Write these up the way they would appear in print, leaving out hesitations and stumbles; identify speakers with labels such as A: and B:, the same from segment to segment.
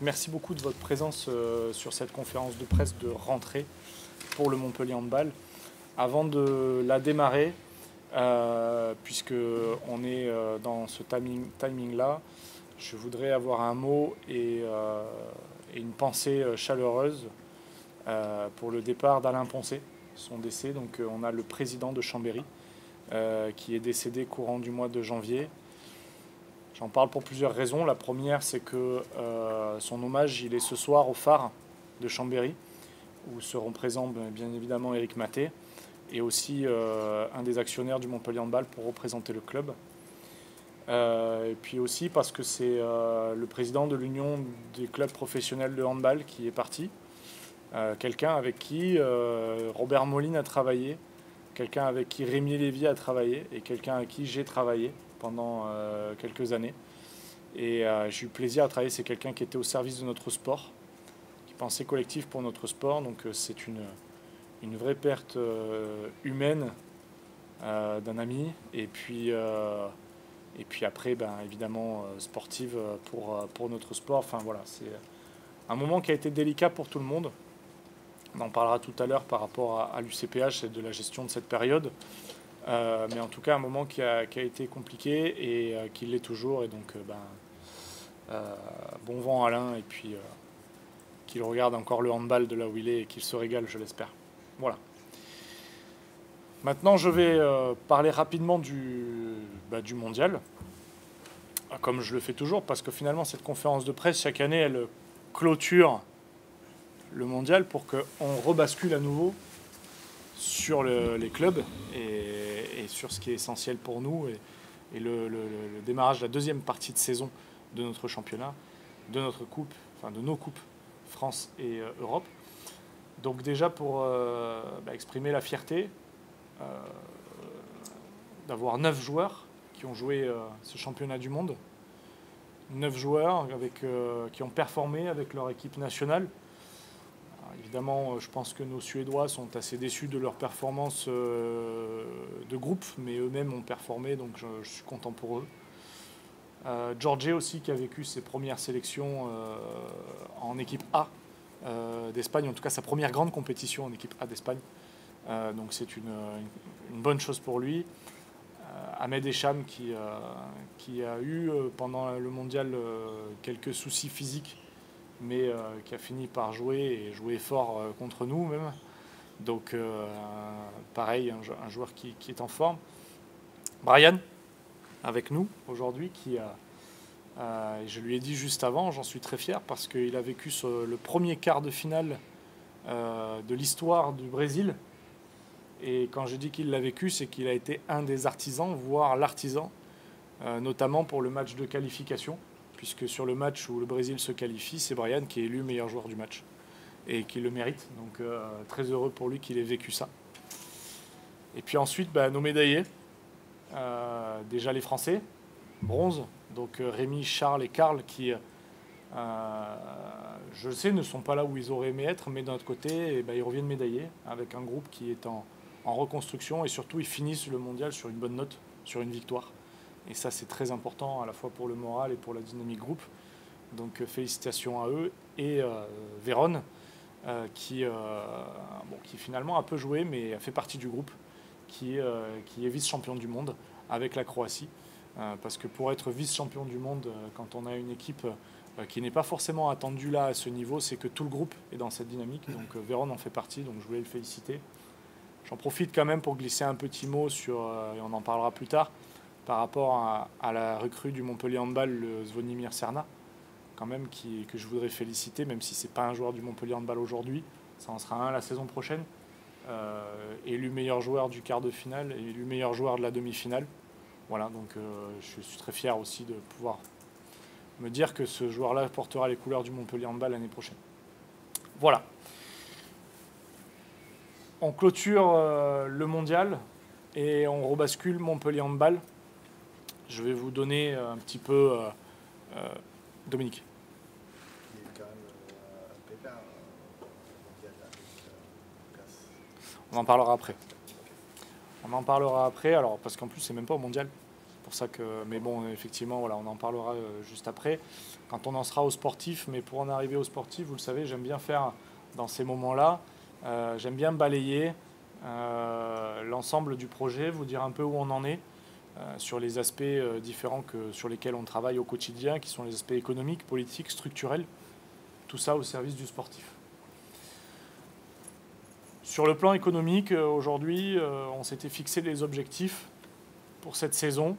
A: Merci beaucoup de votre présence sur cette conférence de presse de rentrée pour le Montpellier Handball. Avant de la démarrer, puisque on est dans ce timing-là, je voudrais avoir un mot et une pensée chaleureuse pour le départ d'Alain Poncet, son décès. Donc on a le président de Chambéry qui est décédé courant du mois de janvier. J'en parle pour plusieurs raisons. La première, c'est que son hommage, il est ce soir au phare de Chambéry, où seront présents bien évidemment Éric Maté et aussi un des actionnaires du Montpellier Handball pour représenter le club. Et puis aussi parce que c'est le président de l'Union des clubs professionnels de handball qui est parti. Quelqu'un avec qui Robert Moline a travaillé, quelqu'un avec qui Rémi Lévy a travaillé et quelqu'un avec qui j'ai travaillé pendant quelques années. Et j'ai eu plaisir à travailler. C'est quelqu'un qui était au service de notre sport, qui pensait collectif pour notre sport. Donc c'est une vraie perte humaine d'un ami. Et puis après, évidemment, sportive pour notre sport. Enfin voilà, c'est un moment qui a été délicat pour tout le monde. On en parlera tout à l'heure par rapport à l'UCPH et de la gestion de cette période. Mais en tout cas, un moment qui a été compliqué et qui l'est toujours. Et donc, bon vent Alain, et puis qu'il regarde encore le handball de là où il est et qu'il se régale, je l'espère. Voilà. Maintenant, je vais parler rapidement du mondial, comme je le fais toujours, parce que finalement, cette conférence de presse, chaque année, elle clôture le mondial pour qu'on rebascule à nouveau sur les clubs et sur ce qui est essentiel pour nous et le démarrage de la deuxième partie de saison de notre championnat, de notre coupe, enfin de nos coupes France et Europe. Donc déjà pour exprimer la fierté d'avoir 9 joueurs qui ont joué ce championnat du monde, 9 joueurs qui ont performé avec leur équipe nationale. Évidemment, je pense que nos Suédois sont assez déçus de leur performance de groupe, mais eux-mêmes ont performé, donc je suis content pour eux. Georgie aussi, qui a vécu ses premières sélections en équipe A d'Espagne, en tout cas sa première grande compétition en équipe A d'Espagne. Donc c'est une bonne chose pour lui. Ahmed Echam, qui a eu pendant le mondial quelques soucis physiques, mais qui a fini par jouer et jouer fort contre nous même. Donc pareil, un joueur qui est en forme. Brian, avec nous aujourd'hui, je lui ai dit juste avant, j'en suis très fier parce qu'il a vécu le premier quart de finale de l'histoire du Brésil. Et quand je dis qu'il l'a vécu, c'est qu'il a été un des artisans, voire l'artisan, notamment pour le match de qualification, puisque sur le match où le Brésil se qualifie, c'est Brian qui est élu meilleur joueur du match et qui le mérite. Donc très heureux pour lui qu'il ait vécu ça. Et puis ensuite, nos médaillés. Déjà les Français, bronze. Donc Rémi, Charles et Karl qui, je le sais, ne sont pas là où ils auraient aimé être, mais d'un autre côté, ils reviennent médaillés avec un groupe qui est en reconstruction et surtout ils finissent le mondial sur une bonne note, sur une victoire. Et ça, c'est très important à la fois pour le moral et pour la dynamique groupe. Donc félicitations à eux. Et Véron, qui finalement a peu joué, mais a fait partie du groupe, qui est vice-champion du monde avec la Croatie. Parce que pour être vice-champion du monde, quand on a une équipe qui n'est pas forcément attendue là à ce niveau, c'est que tout le groupe est dans cette dynamique. Donc Véron en fait partie, donc je voulais le féliciter. J'en profite quand même pour glisser un petit mot sur, et on en parlera plus tard, par rapport à la recrue du Montpellier Handball, le Zvonimir Serna, quand même, que je voudrais féliciter, même si ce n'est pas un joueur du Montpellier Handball aujourd'hui, ça en sera un la saison prochaine. Élu meilleur joueur du quart de finale, élu meilleur joueur de la demi-finale. Voilà, donc je suis très fier aussi de pouvoir me dire que ce joueur-là portera les couleurs du Montpellier Handball l'année prochaine. Voilà. On clôture le mondial et on rebascule Montpellier Handball. Je vais vous donner un petit peu... Dominique.
B: Il y a eu quand même un pépin mondial avec Lucas.
A: On en parlera après. On en parlera après, alors, parce qu'en plus, c'est même pas au mondial. Pour ça que, mais bon, effectivement, voilà, on en parlera juste après, quand on en sera aux sportifs. Mais pour en arriver aux sportifs, vous le savez, j'aime bien faire dans ces moments-là, j'aime bien balayer l'ensemble du projet, vous dire un peu où on en est, sur les aspects différents sur lesquels on travaille au quotidien, qui sont les aspects économiques, politiques, structurels, tout ça au service du sportif. Sur le plan économique, aujourd'hui, on s'était fixé des objectifs pour cette saison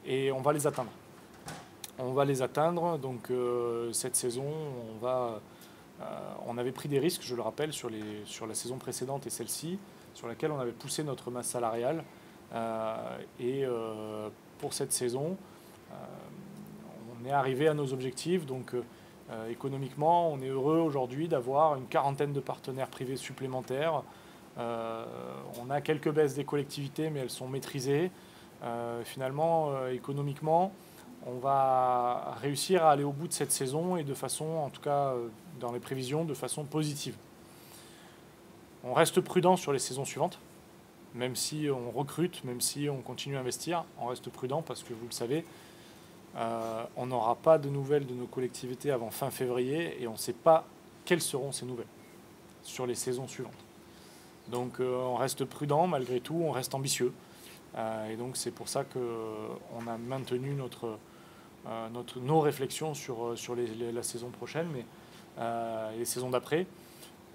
A: et on va les atteindre. On va les atteindre, donc cette saison, on avait pris des risques, je le rappelle, sur la saison précédente et celle-ci, sur laquelle on avait poussé notre masse salariale. Pour cette saison, on est arrivé à nos objectifs. Donc économiquement, on est heureux aujourd'hui d'avoir une quarantaine de partenaires privés supplémentaires. On a quelques baisses des collectivités, mais elles sont maîtrisées. Finalement, économiquement, on va réussir à aller au bout de cette saison et de façon, en tout cas dans les prévisions, de façon positive. On reste prudent sur les saisons suivantes. Même si on recrute, même si on continue à investir, on reste prudent parce que vous le savez, on n'aura pas de nouvelles de nos collectivités avant fin février et on ne sait pas quelles seront ces nouvelles sur les saisons suivantes. Donc on reste prudent malgré tout, on reste ambitieux. Et donc c'est pour ça qu'on a maintenu nos réflexions sur la saison prochaine, mais les saisons d'après.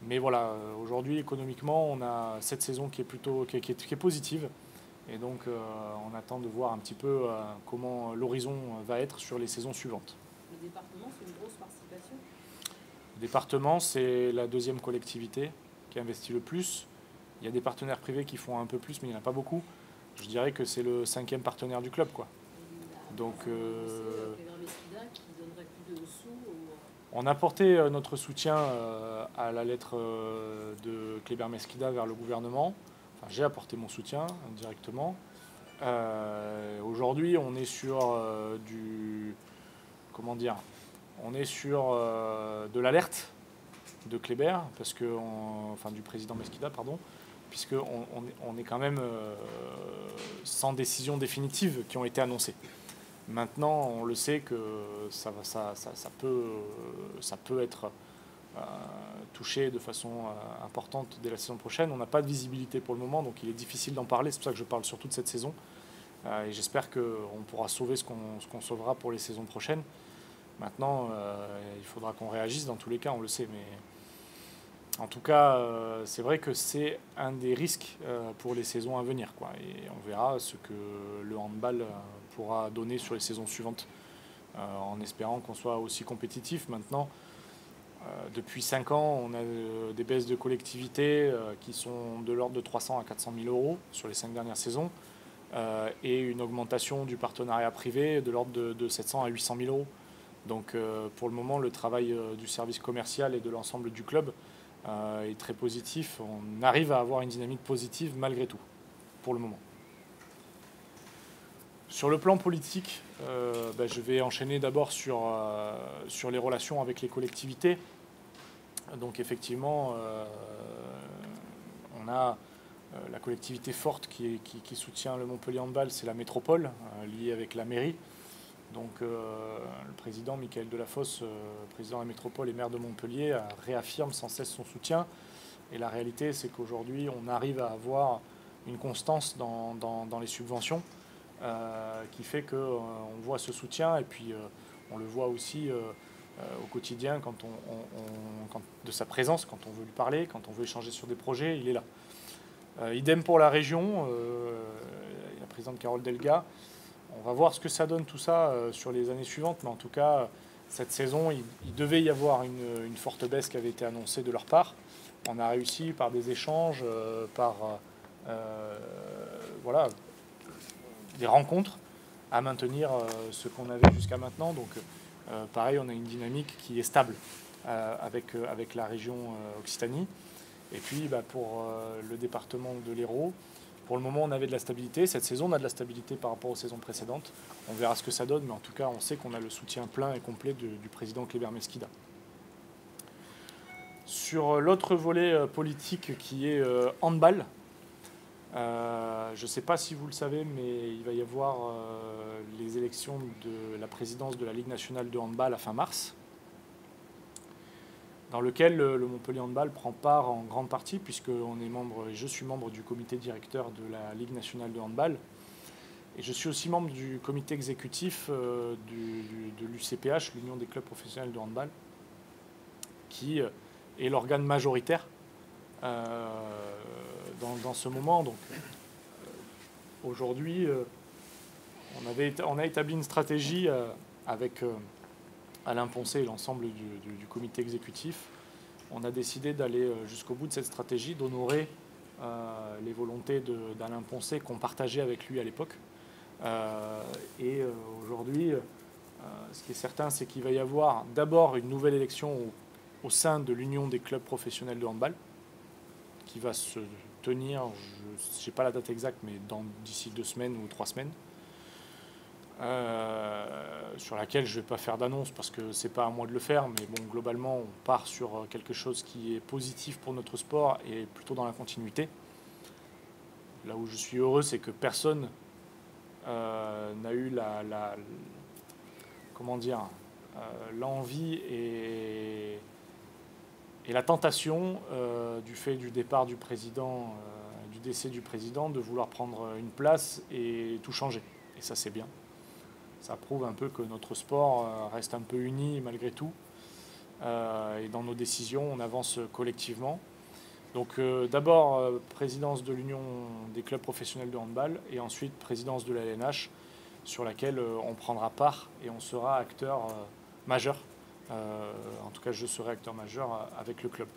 A: Mais voilà, aujourd'hui, économiquement, on a cette saison qui est positive. Et donc, on attend de voir un petit peu comment l'horizon va être sur les saisons suivantes.
C: Le département, c'est une grosse participation?
A: Le département, c'est la deuxième collectivité qui investit le plus. Il y a des partenaires privés qui font un peu plus, mais il n'y en a pas beaucoup. Je dirais que c'est le 5e partenaire du club, quoi. Donc,
C: qui donnerait plus de sous
A: on a porté notre soutien à la lettre de Kléber Mesquida vers le gouvernement. Enfin, j'ai apporté mon soutien directement. Aujourd'hui, on est sur on est sur de l'alerte de Kléber, du président Mesquida, pardon, puisqu'on est quand même sans décision définitive qui ont été annoncées. Maintenant, on le sait que ça peut être touché de façon importante dès la saison prochaine. On n'a pas de visibilité pour le moment, donc il est difficile d'en parler. C'est pour ça que je parle surtout de cette saison. Et j'espère qu'on pourra sauver ce qu'on sauvera pour les saisons prochaines. Maintenant, il faudra qu'on réagisse dans tous les cas, on le sait. Mais en tout cas, c'est vrai que c'est un des risques pour les saisons à venir, quoi. Et on verra ce que le handball pourra donner sur les saisons suivantes, en espérant qu'on soit aussi compétitif. Maintenant, depuis 5 ans, on a des baisses de collectivité qui sont de l'ordre de 300 à 400 000 euros sur les 5 dernières saisons, et une augmentation du partenariat privé de l'ordre de 700 à 800 000 euros. Donc pour le moment, le travail du service commercial et de l'ensemble du club est très positif. On arrive à avoir une dynamique positive malgré tout, pour le moment. Sur le plan politique, je vais enchaîner d'abord sur les relations avec les collectivités. Donc effectivement, on a la collectivité forte qui soutient le Montpellier Handball, c'est la métropole, liée avec la mairie. Donc le président Michael Delafosse, président de la métropole et maire de Montpellier, réaffirme sans cesse son soutien. Et la réalité, c'est qu'aujourd'hui, on arrive à avoir une constance dans les subventions, qui fait qu'on voit ce soutien, et puis on le voit aussi au quotidien de sa présence, quand on veut lui parler, quand on veut échanger sur des projets, il est là. Idem pour la région, la présidente Carole Delga. On va voir ce que ça donne tout ça sur les années suivantes, mais en tout cas, cette saison, il devait y avoir une forte baisse qui avait été annoncée de leur part. On a réussi par des échanges, des rencontres, à maintenir ce qu'on avait jusqu'à maintenant. Donc pareil, on a une dynamique qui est stable avec la région Occitanie. Et puis pour le département de l'Hérault, pour le moment on avait de la stabilité. Cette saison on a de la stabilité par rapport aux saisons précédentes. On verra ce que ça donne, mais en tout cas on sait qu'on a le soutien plein et complet du président Kléber Mesquida. Sur l'autre volet politique qui est handball, Je ne sais pas si vous le savez, mais il va y avoir les élections de la présidence de la Ligue nationale de handball à fin mars, dans lequel le Montpellier Handball prend part en grande partie, puisque je suis membre du comité directeur de la Ligue nationale de handball, et je suis aussi membre du comité exécutif de l'UCPH, l'Union des clubs professionnels de handball, qui est l'organe majoritaire dans ce moment. Donc aujourd'hui, on a établi une stratégie avec Alain Poncet et l'ensemble du comité exécutif. On a décidé d'aller jusqu'au bout de cette stratégie, d'honorer les volontés d'Alain Poncet qu'on partageait avec lui à l'époque. Et aujourd'hui, ce qui est certain, c'est qu'il va y avoir d'abord une nouvelle élection au sein de l'Union des clubs professionnels de handball, qui va se tenir, je n'ai pas la date exacte, mais d'ici 2 semaines ou 3 semaines, sur laquelle je ne vais pas faire d'annonce parce que ce n'est pas à moi de le faire, mais bon, globalement, on part sur quelque chose qui est positif pour notre sport et plutôt dans la continuité. Là où je suis heureux, c'est que personne n'a eu l'envie et la tentation du fait du départ du président, du décès du président, de vouloir prendre une place et tout changer. Et ça, c'est bien. Ça prouve un peu que notre sport reste un peu uni malgré tout. Et dans nos décisions, on avance collectivement. Donc d'abord, présidence de l'Union des clubs professionnels de handball et ensuite présidence de la LNH sur laquelle on prendra part et on sera acteur majeur. En tout cas, je serai acteur majeur avec le club.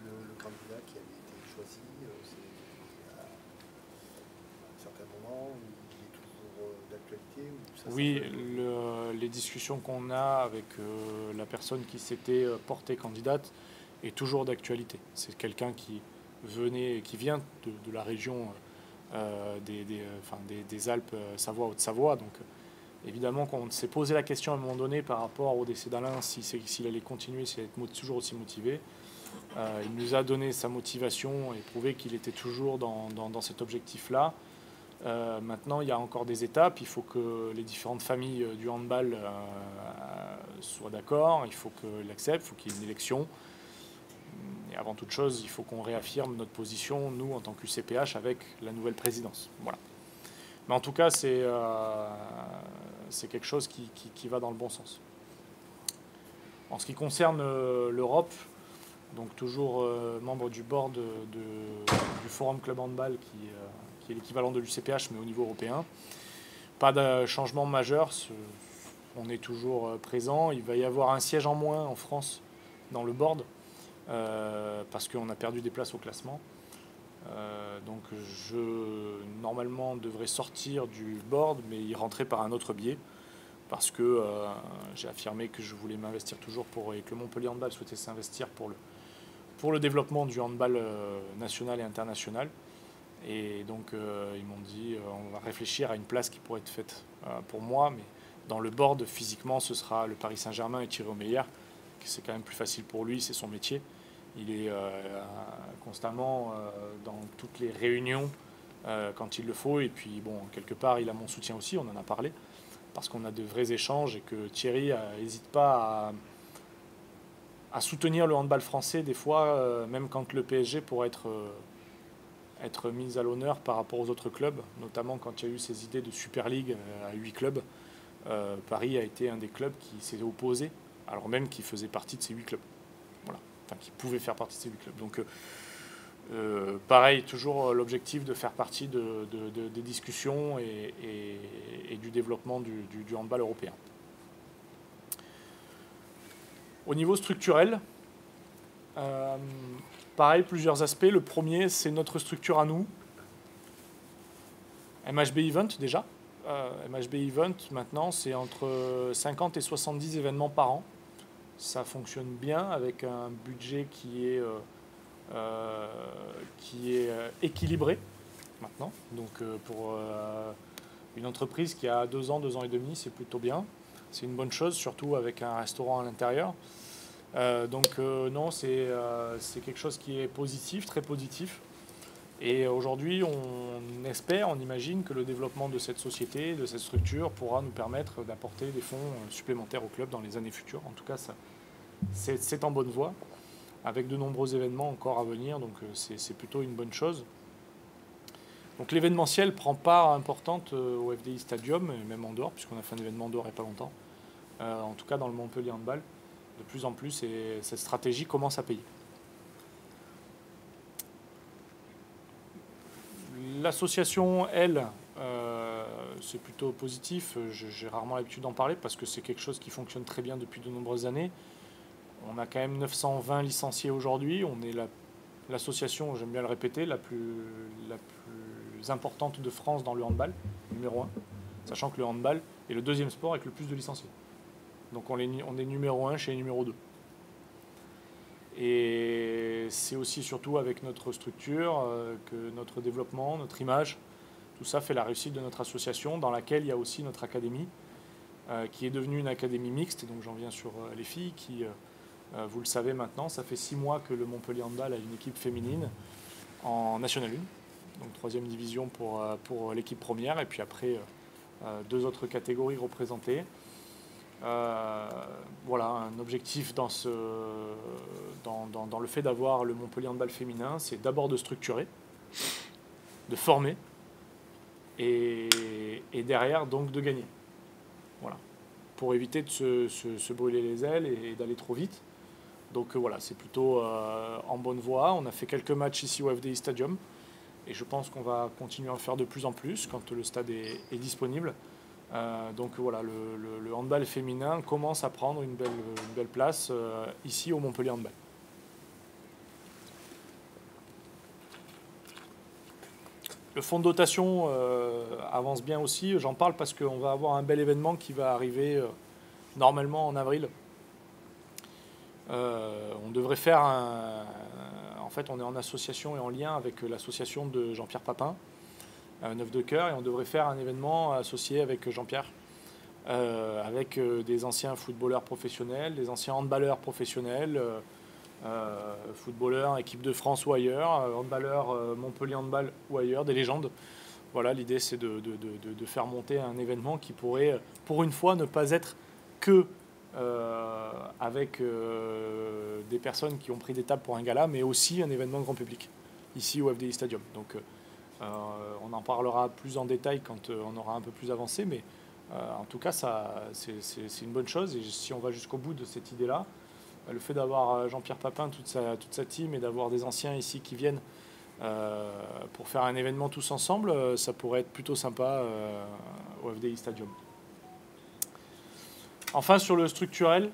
B: Le candidat qui avait été choisi, c'est à un certain moment où il est toujours d'actualité ou ça
A: Oui, les discussions qu'on a avec la personne qui s'était portée candidate est toujours d'actualité. C'est quelqu'un qui vient de la région des Alpes Savoie, Haute-Savoie. Donc évidemment qu'on s'est posé la question à un moment donné par rapport au décès d'Alain, s'il allait continuer, s'il allait être toujours aussi motivé. Il nous a donné sa motivation et prouvé qu'il était toujours dans cet objectif-là. Maintenant, il y a encore des étapes. Il faut que les différentes familles du handball soient d'accord. Il faut qu'ils l'acceptent. Il faut qu'il y ait une élection. Et avant toute chose, il faut qu'on réaffirme notre position, nous, en tant qu'UCPH, avec la nouvelle présidence. Voilà. Mais en tout cas, c'est quelque chose qui va dans le bon sens. En ce qui concerne l'Europe, donc toujours membre du board du Forum Club Handball, qui est l'équivalent de l'UCPH, mais au niveau européen. Pas de changement majeur, on est toujours présent. Il va y avoir un siège en moins en France dans le board, parce qu'on a perdu des places au classement. Donc normalement devrais sortir du board, mais y rentrer par un autre biais, parce que j'ai affirmé que je voulais m'investir toujours et que le Montpellier Handball souhaitait s'investir pour le développement du handball national et international. Et donc ils m'ont dit on va réfléchir à une place qui pourrait être faite pour moi, mais dans le board physiquement ce sera le Paris Saint-Germain et Thierry Omeyer, c'est quand même plus facile pour lui, c'est son métier. Il est constamment dans toutes les réunions quand il le faut. Et puis, bon, quelque part, il a mon soutien aussi, on en a parlé, parce qu'on a de vrais échanges et que Thierry n'hésite pas à soutenir le handball français, des fois, même quand le PSG pourrait être mis à l'honneur par rapport aux autres clubs, notamment quand il y a eu ces idées de Super League à 8 clubs. Paris a été un des clubs qui s'est opposé, alors même qu'il faisait partie de ces 8 clubs. Voilà. Enfin, qui pouvait faire partie de ces 8 clubs. Donc, pareil, toujours l'objectif de faire partie des discussions et du développement du handball européen. Au niveau structurel, pareil, plusieurs aspects. Le premier, c'est notre structure à nous. MHB Event, déjà. MHB Event, maintenant, c'est entre 50 et 70 événements par an. Ça fonctionne bien avec un budget qui est équilibré maintenant. Donc pour une entreprise qui a 2 ans et demi, c'est plutôt bien. C'est une bonne chose, surtout avec un restaurant à l'intérieur. Non, c'est quelque chose qui est positif, très positif. Et aujourd'hui, on espère, on imagine que le développement de cette société, de cette structure, pourra nous permettre d'apporter des fonds supplémentaires au club dans les années futures. En tout cas, c'est en bonne voie, avec de nombreux événements encore à venir, donc c'est plutôt une bonne chose. Donc l'événementiel prend part importante au FDI Stadium, et même en dehors, puisqu'on a fait un événement en dehors il n'y a pas longtemps. En tout cas, dans le Montpellier Handball, de plus en plus, et cette stratégie commence à payer. L'association, elle, c'est plutôt positif. J'ai rarement l'habitude d'en parler parce que c'est quelque chose qui fonctionne très bien depuis de nombreuses années. On a quand même 920 licenciés aujourd'hui. On est l'association, j'aime bien le répéter, la plus importante de France dans le handball, numéro 1. Sachant que le handball est le deuxième sport avec le plus de licenciés. Donc on est numéro 1 chez les numéro 2. Et c'est aussi surtout avec notre structure que notre développement, notre image, tout ça fait la réussite de notre association, dans laquelle il y a aussi notre académie, qui est devenue une académie mixte. Et donc j'en viens sur les filles, qui, vous le savez maintenant, ça fait 6 mois que le Montpellier Handball a une équipe féminine en National 1, donc 3e division pour l'équipe première, et puis après 2 autres catégories représentées. Voilà, un objectif dans le fait d'avoir le Montpellier Handball féminin, c'est d'abord de structurer, de former et derrière donc de gagner. Voilà, pour éviter de se brûler les ailes et d'aller trop vite. Donc voilà, c'est plutôt en bonne voie. On a fait quelques matchs ici au FDI Stadium et je pense qu'on va continuer à en faire de plus en plus quand le stade est disponible. Donc voilà, le handball féminin commence à prendre une belle place ici au Montpellier Handball. Le fonds de dotation avance bien aussi. J'en parle parce qu'on va avoir un bel événement qui va arriver normalement en avril. On devrait faire en fait, on est en association et en lien avec l'association de Jean-Pierre Papin, Neuf de Cœur, et on devrait faire un événement associé avec Jean-Pierre, avec des anciens footballeurs professionnels, des anciens handballeurs professionnels, footballeurs équipe de France ou ailleurs, handballeurs Montpellier Handball ou ailleurs, des légendes. Voilà, l'idée c'est de faire monter un événement qui pourrait, pour une fois, ne pas être que avec des personnes qui ont pris des tables pour un gala, mais aussi un événement grand public, ici au FDI Stadium. Donc on en parlera plus en détail quand on aura un peu plus avancé, mais en tout cas, c'est une bonne chose. Et si on va jusqu'au bout de cette idée-là, le fait d'avoir Jean-Pierre Papin, toute sa team, et d'avoir des anciens ici qui viennent pour faire un événement tous ensemble, ça pourrait être plutôt sympa au FDI Stadium. Enfin, sur le structurel,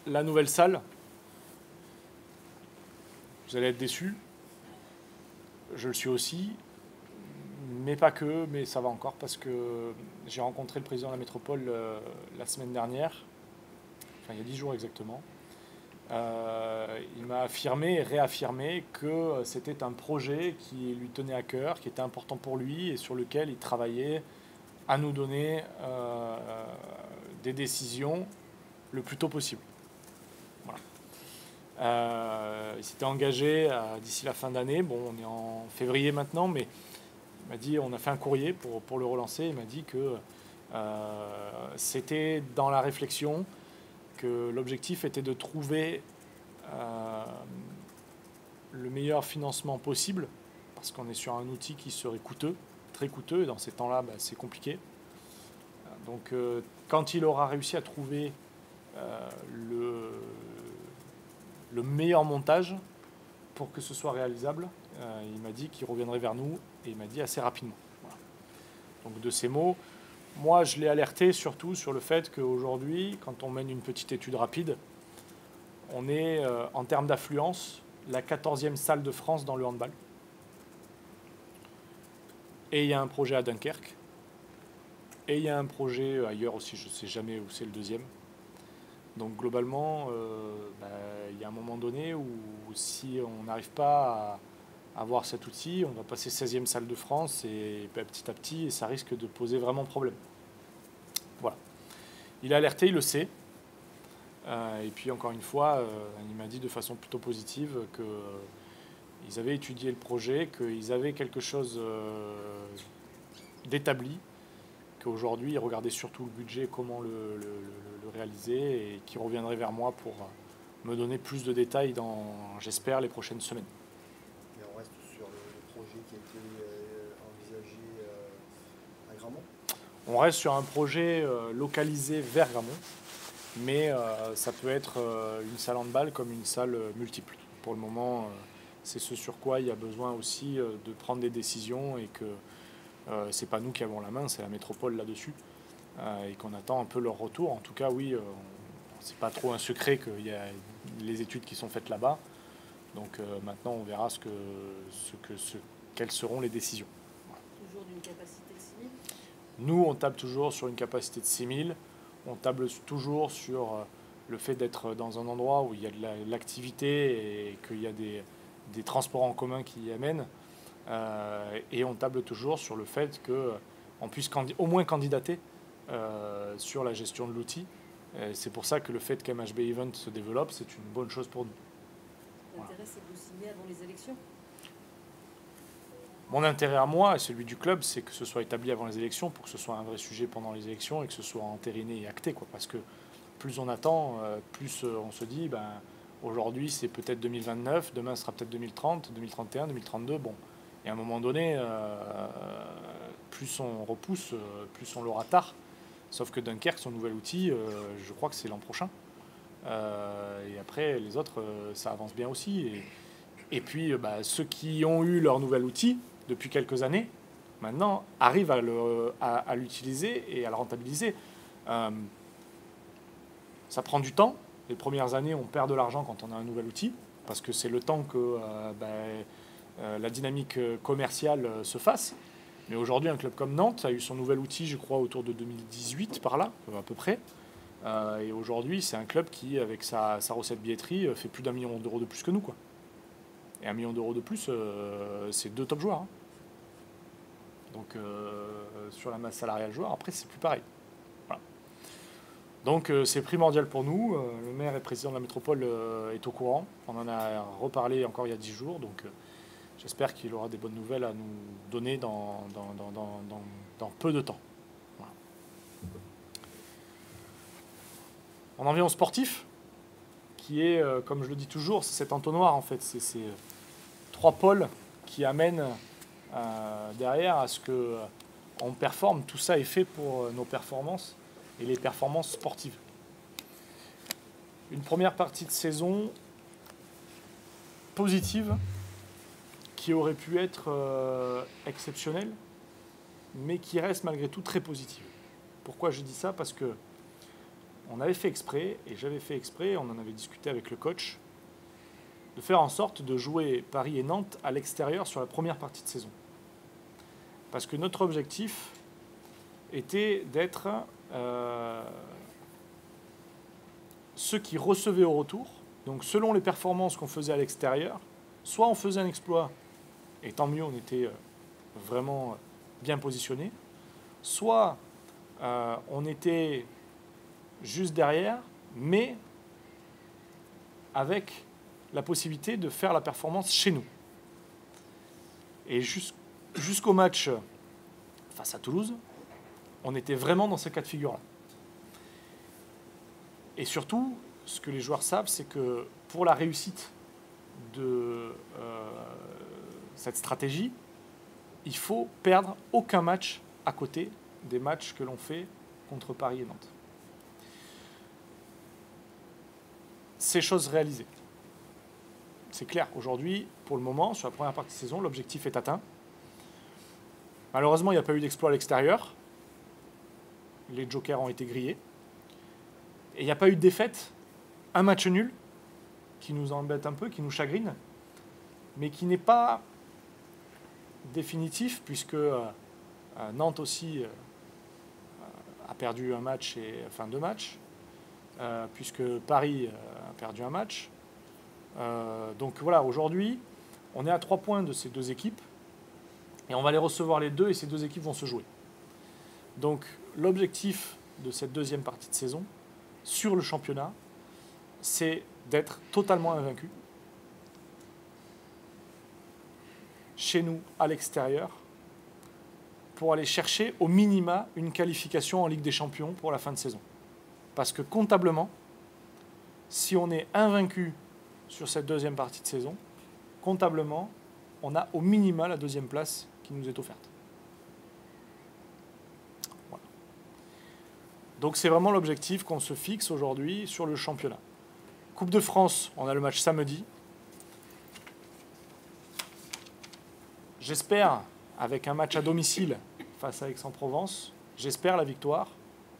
A: la nouvelle salle, vous allez être déçus. Je le suis aussi, mais pas que, mais ça va encore parce que j'ai rencontré le président de la métropole la semaine dernière, enfin il y a 10 jours exactement. Il m'a affirmé et réaffirmé que c'était un projet qui lui tenait à cœur, qui était important pour lui et sur lequel il travaillait à nous donner des décisions le plus tôt possible. Voilà. Il s'était engagé d'ici la fin d'année. Bon, on est en février maintenant, mais il m'a dit, on a fait un courrier pour le relancer. Il m'a dit que c'était dans la réflexion, que l'objectif était de trouver le meilleur financement possible, parce qu'on est sur un outil qui serait coûteux, très coûteux, et dans ces temps-là, c'est compliqué. Donc quand il aura réussi à trouver le meilleur montage pour que ce soit réalisable, il m'a dit qu'il reviendrait vers nous, et il m'a dit assez rapidement. Voilà. Donc de ces mots, moi je l'ai alerté surtout sur le fait qu'aujourd'hui, quand on mène une petite étude rapide, on est en termes d'affluence la 14e salle de France dans le handball. Et il y a un projet à Dunkerque. Et il y a un projet ailleurs aussi, je ne sais jamais où c'est le deuxième. Donc globalement, il y a un moment donné où si on n'arrive pas à avoir cet outil, on va passer 16e salle de France et petit à petit, et ça risque de poser vraiment problème. Voilà. Il a alerté, il le sait. Et puis encore une fois, il m'a dit de façon plutôt positive ils avaient étudié le projet, qu'ils avaient quelque chose d'établi, qu'aujourd'hui ils regardaient surtout le budget, comment le réaliser, et qu'ils reviendraient vers moi pour me donner plus de détails dans, j'espère, les prochaines semaines.
B: Et on reste sur le projet qui a été envisagé à Gramont.
A: On reste sur un projet localisé vers Gramont, mais ça peut être une salle handball comme une salle multiple. Pour le moment, c'est ce sur quoi il y a besoin aussi de prendre des décisions, et que c'est pas nous qui avons la main, c'est la métropole là-dessus, et qu'on attend un peu leur retour. En tout cas, oui, c'est pas trop un secret qu'il y a les études qui sont faites là-bas. Donc maintenant, on verra quelles seront les décisions.
C: Toujours d'une capacité de 6 000.
A: Nous, on table toujours sur une capacité de 6 000. On table toujours sur le fait d'être dans un endroit où il y a de l'activité et qu'il y a des transports en commun qui y amènent. Et on table toujours sur le fait qu'on puisse au moins candidater sur la gestion de l'outil. C'est pour ça que le fait qu'MHB Event se développe, c'est une bonne chose pour nous.
C: L'intérêt, c'est de vous signer avant les élections.
A: Mon intérêt à moi et celui du club, c'est que ce soit établi avant les élections pour que ce soit un vrai sujet pendant les élections et que ce soit entériné et acté, quoi. Parce que plus on attend, plus on se dit, aujourd'hui c'est peut-être 2029, demain ce sera peut-être 2030, 2031, 2032. Bon, et à un moment donné, plus on repousse, plus on l'aura tard. Sauf que Dunkerque, son nouvel outil, je crois que c'est l'an prochain. Et après, les autres, ça avance bien aussi. Et puis, ceux qui ont eu leur nouvel outil depuis quelques années, maintenant, arrivent à l'utiliser et à le rentabiliser. Ça prend du temps. Les premières années, on perd de l'argent quand on a un nouvel outil, parce que c'est le temps que la dynamique commerciale se fasse. Mais aujourd'hui, un club comme Nantes a eu son nouvel outil, je crois, autour de 2018, par là, à peu près. Et aujourd'hui, c'est un club qui, avec sa recette billetterie, fait plus d'1 million d'euros de plus que nous, quoi. Et 1 million d'euros de plus, c'est 2 top joueurs. Hein. Donc, sur la masse salariale joueur, après, c'est plus pareil. Voilà. Donc, c'est primordial pour nous. Le maire et président de la métropole est au courant. On en a reparlé encore il y a 10 jours. Donc, j'espère qu'il aura des bonnes nouvelles à nous donner dans peu de temps. Voilà. On en vient au sportif, qui est, comme je le dis toujours, c'est cet entonnoir en fait. C'est ces 3 pôles qui amènent derrière à ce qu'on performe. Tout ça est fait pour nos performances et les performances sportives. Une première partie de saison positive, qui aurait pu être exceptionnel, mais qui reste malgré tout très positive. Pourquoi je dis ça? Parce que on avait fait exprès, et j'avais fait exprès, on en avait discuté avec le coach, de faire en sorte de jouer Paris et Nantes à l'extérieur sur la première partie de saison. Parce que notre objectif était d'être ceux qui recevaient au retour. Donc selon les performances qu'on faisait à l'extérieur, soit on faisait un exploit, et tant mieux, on était vraiment bien positionné, soit on était juste derrière, mais avec la possibilité de faire la performance chez nous. Et jusqu'au match face à Toulouse, on était vraiment dans ce cas de figure-là. Et surtout, ce que les joueurs savent, c'est que pour la réussite de cette stratégie, il faut perdre aucun match à côté des matchs que l'on fait contre Paris et Nantes. Ces choses réalisées. C'est clair, aujourd'hui, pour le moment, sur la première partie de saison, l'objectif est atteint. Malheureusement, il n'y a pas eu d'exploit à l'extérieur. Les jokers ont été grillés. Et il n'y a pas eu de défaite. Un match nul, qui nous embête un peu, qui nous chagrine, mais qui n'est pas définitif, puisque Nantes aussi a perdu un match, enfin 2 matchs, puisque Paris a perdu un match. Donc voilà, aujourd'hui, on est à 3 points de ces 2 équipes, et on va les recevoir les 2, et ces 2 équipes vont se jouer. Donc l'objectif de cette deuxième partie de saison, sur le championnat, c'est d'être totalement invaincu. chez nous, à l'extérieur, pour aller chercher au minima une qualification en Ligue des Champions pour la fin de saison. Parce que comptablement, si on est invaincu sur cette deuxième partie de saison, comptablement, on a au minima la deuxième place qui nous est offerte. Voilà. Donc c'est vraiment l'objectif qu'on se fixe aujourd'hui sur le championnat. Coupe de France, on a le match samedi. J'espère, avec un match à domicile face à Aix-en-Provence, j'espère la victoire,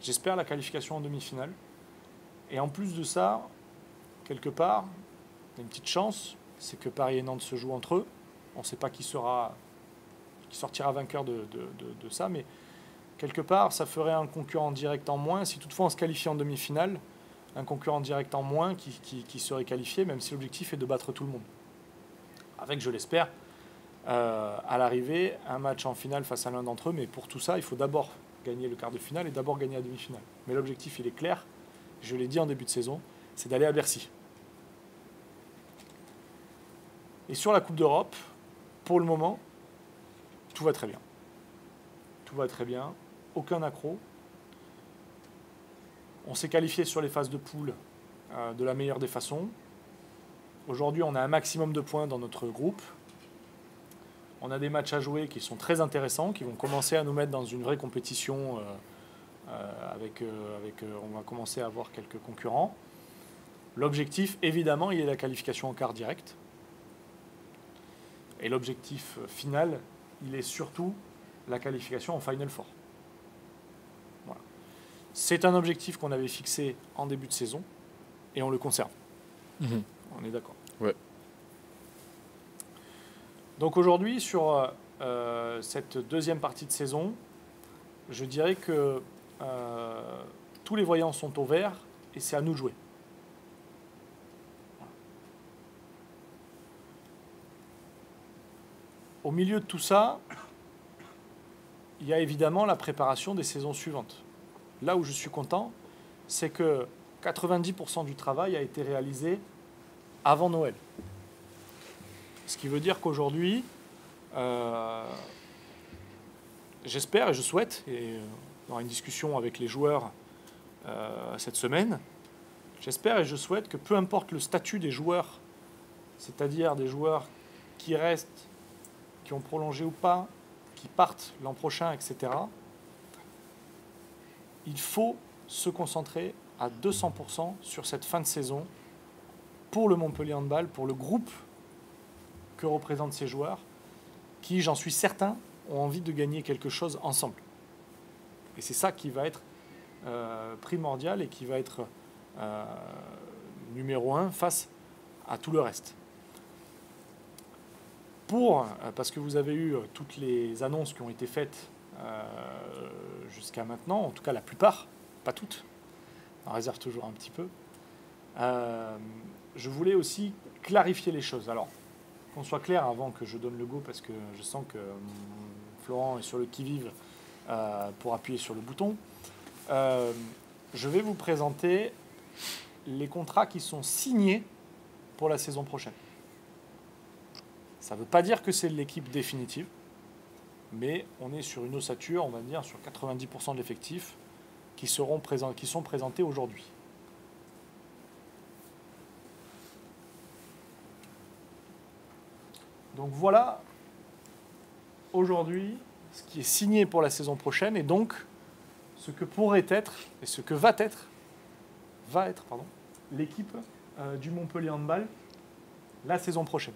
A: j'espère la qualification en demi-finale. Et en plus de ça, quelque part, il y a une petite chance, c'est que Paris et Nantes se jouent entre eux. On ne sait pas qui sortira vainqueur de ça, mais quelque part, ça ferait un concurrent direct en moins. Si toutefois on se qualifie en demi-finale, un concurrent direct en moins qui serait qualifié, même si l'objectif est de battre tout le monde. Avec, je l'espère, à l'arrivée, un match en finale face à l'un d'entre eux, mais pour tout ça, il faut d'abord gagner le quart de finale et d'abord gagner la demi-finale. Mais l'objectif, il est clair, je l'ai dit en début de saison, c'est d'aller à Bercy. Et sur la Coupe d'Europe, pour le moment, tout va très bien. Tout va très bien, aucun accroc. On s'est qualifié sur les phases de poule de la meilleure des façons. Aujourd'hui, on a un maximum de points dans notre groupe. On a des matchs à jouer qui sont très intéressants, qui vont commencer à nous mettre dans une vraie compétition. On va commencer à avoir quelques concurrents. L'objectif, évidemment, il est la qualification en quart direct. Et l'objectif final, il est surtout la qualification en Final Four. Voilà. C'est un objectif qu'on avait fixé en début de saison et on le conserve.
D: Mmh.
A: On est d'accord.
D: Ouais.
A: Donc aujourd'hui, sur cette deuxième partie de saison, je dirais que tous les voyants sont au vert et c'est à nous de jouer. Au milieu de tout ça, il y a évidemment la préparation des saisons suivantes. Là où je suis content, c'est que 90% du travail a été réalisé avant Noël. Ce qui veut dire qu'aujourd'hui, j'espère et je souhaite, et on aura une discussion avec les joueurs cette semaine, j'espère et je souhaite que peu importe le statut des joueurs, c'est-à-dire des joueurs qui restent, qui ont prolongé ou pas, qui partent l'an prochain, etc., il faut se concentrer à 200% sur cette fin de saison pour le Montpellier Handball, pour le groupe que représentent ces joueurs, qui, j'en suis certain, ont envie de gagner quelque chose ensemble. Et c'est ça qui va être primordial et qui va être numéro 1 face à tout le reste. Parce que vous avez eu toutes les annonces qui ont été faites jusqu'à maintenant, en tout cas la plupart, pas toutes, on réserve toujours un petit peu, je voulais aussi clarifier les choses. Alors, qu'on soit clair avant que je donne le go, parce que je sens que Florent est sur le qui-vive pour appuyer sur le bouton, je vais vous présenter les contrats qui sont signés pour la saison prochaine. Ça ne veut pas dire que c'est l'équipe définitive, mais on est sur une ossature, on va dire, sur 90% de l'effectif qui sont présentés aujourd'hui. Donc voilà, aujourd'hui, ce qui est signé pour la saison prochaine et donc ce que pourrait être et ce que va être l'équipe du Montpellier Handball la saison prochaine.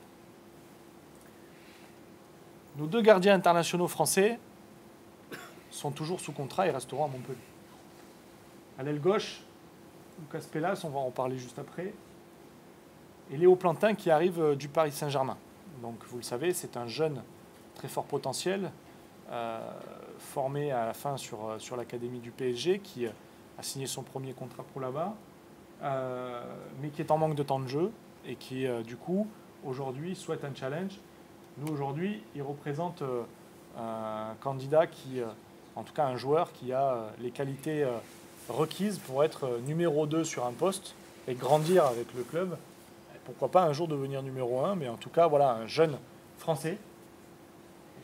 A: Nos 2 gardiens internationaux français sont toujours sous contrat et resteront à Montpellier. À l'aile gauche, Lucas Pellas, on va en parler juste après, et Léo Plantin qui arrive du Paris Saint-Germain. Donc vous le savez, c'est un jeune très fort potentiel, formé à la fin sur l'académie du PSG, qui a signé son premier contrat pro là-bas, mais qui est en manque de temps de jeu et qui, du coup, aujourd'hui souhaite un challenge. Nous, aujourd'hui, il représente un candidat qui, en tout cas un joueur qui a les qualités requises pour être numéro 2 sur un poste et grandir avec le club. Pourquoi pas un jour devenir numéro 1, mais en tout cas, voilà, un jeune Français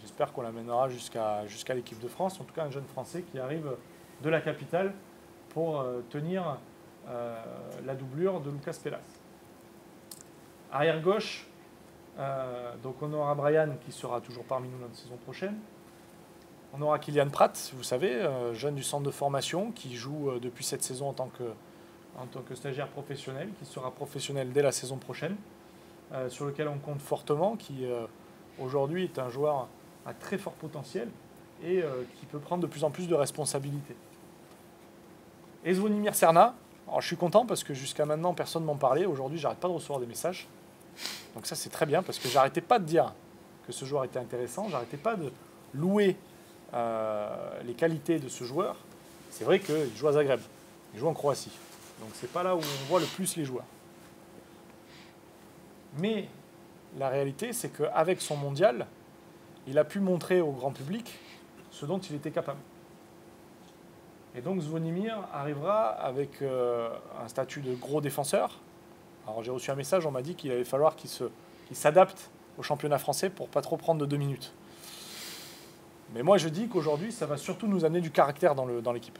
A: j'espère qu'on l'amènera jusqu'à l'équipe de France. En tout cas, un jeune Français qui arrive de la capitale pour tenir la doublure de Lucas Pelas. Arrière gauche, donc on aura Brian qui sera toujours parmi nous la saison prochaine. On aura Kylian Pratt, vous savez, jeune du centre de formation qui joue depuis cette saison en tant que stagiaire professionnel, qui sera professionnel dès la saison prochaine, sur lequel on compte fortement, qui aujourd'hui est un joueur à très fort potentiel et qui peut prendre de plus en plus de responsabilités. Et Zvonimir Cerna, alors je suis content parce que jusqu'à maintenant personne ne m'en parlait, aujourd'hui j'arrête pas de recevoir des messages, donc ça c'est très bien parce que j'arrêtais pas de dire que ce joueur était intéressant, j'arrêtais pas de louer les qualités de ce joueur. C'est vrai qu'il joue à Zagreb, il joue en Croatie, donc c'est pas là où on voit le plus les joueurs. Mais la réalité, c'est qu'avec son mondial, il a pu montrer au grand public ce dont il était capable. Et donc Zvonimir arrivera avec un statut de gros défenseur. Alors j'ai reçu un message, on m'a dit qu'il allait falloir qu'il s'adapte au championnat français pour pas trop prendre de 2 minutes. Mais moi je dis qu'aujourd'hui, ça va surtout nous amener du caractère dans l'équipe.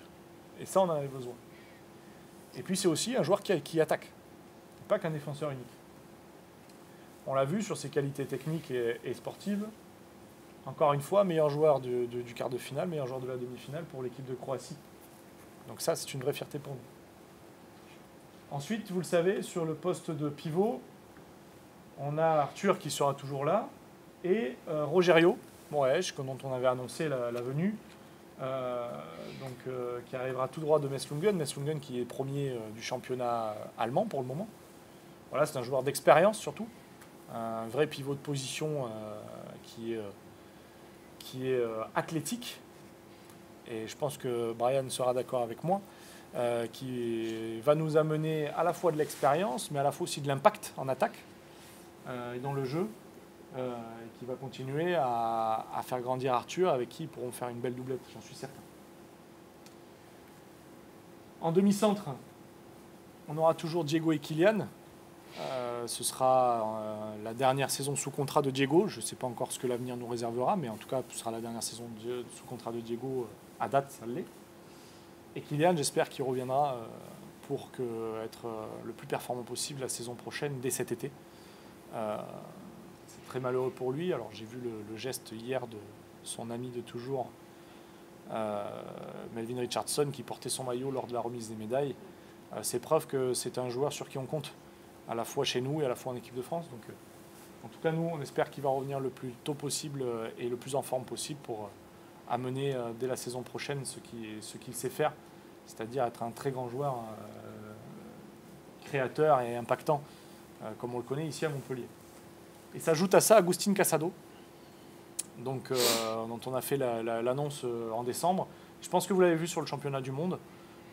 A: Et ça, on en avait besoin. Et puis c'est aussi un joueur qui attaque, pas qu'un défenseur unique. On l'a vu sur ses qualités techniques et sportives. Encore une fois, meilleur joueur du quart de finale, meilleur joueur de la demi-finale pour l'équipe de Croatie. Donc ça, c'est une vraie fierté pour nous. Ensuite, vous le savez, sur le poste de pivot, on a Arthur qui sera toujours là et Rogerio Moraes, dont on avait annoncé la venue, qui arrivera tout droit de Messlungen. Messlungen qui est premier du championnat allemand pour le moment. Voilà, c'est un joueur d'expérience surtout. Un vrai pivot de position qui est athlétique, et je pense que Brian sera d'accord avec moi, qui va nous amener à la fois de l'expérience, mais à la fois aussi de l'impact en attaque et dans le jeu, et qui va continuer à faire grandir Arthur, avec qui ils pourront faire une belle doublette, j'en suis certain. En demi-centre, on aura toujours Diego et Kylian. Ce sera la dernière saison sous contrat de Diego. Je ne sais pas encore ce que l'avenir nous réservera, mais en tout cas, ce sera la dernière saison sous contrat de Diego à date, ça l'est. Et Kylian, j'espère qu'il reviendra pour être le plus performant possible la saison prochaine, dès cet été. C'est très malheureux pour lui. Alors j'ai vu le geste hier de son ami de toujours, Melvin Richardson, qui portait son maillot lors de la remise des médailles. C'est preuve que c'est un joueur sur qui on compte, à la fois chez nous et à la fois en équipe de France. Donc, en tout cas, nous, on espère qu'il va revenir le plus tôt possible et le plus en forme possible pour amener dès la saison prochaine ce qu'il sait faire, c'est-à-dire être un très grand joueur, créateur et impactant, comme on le connaît ici à Montpellier. Et s'ajoute à ça Agustin Casado, donc, dont on a fait l'annonce en décembre. Je pense que vous l'avez vu sur le championnat du monde.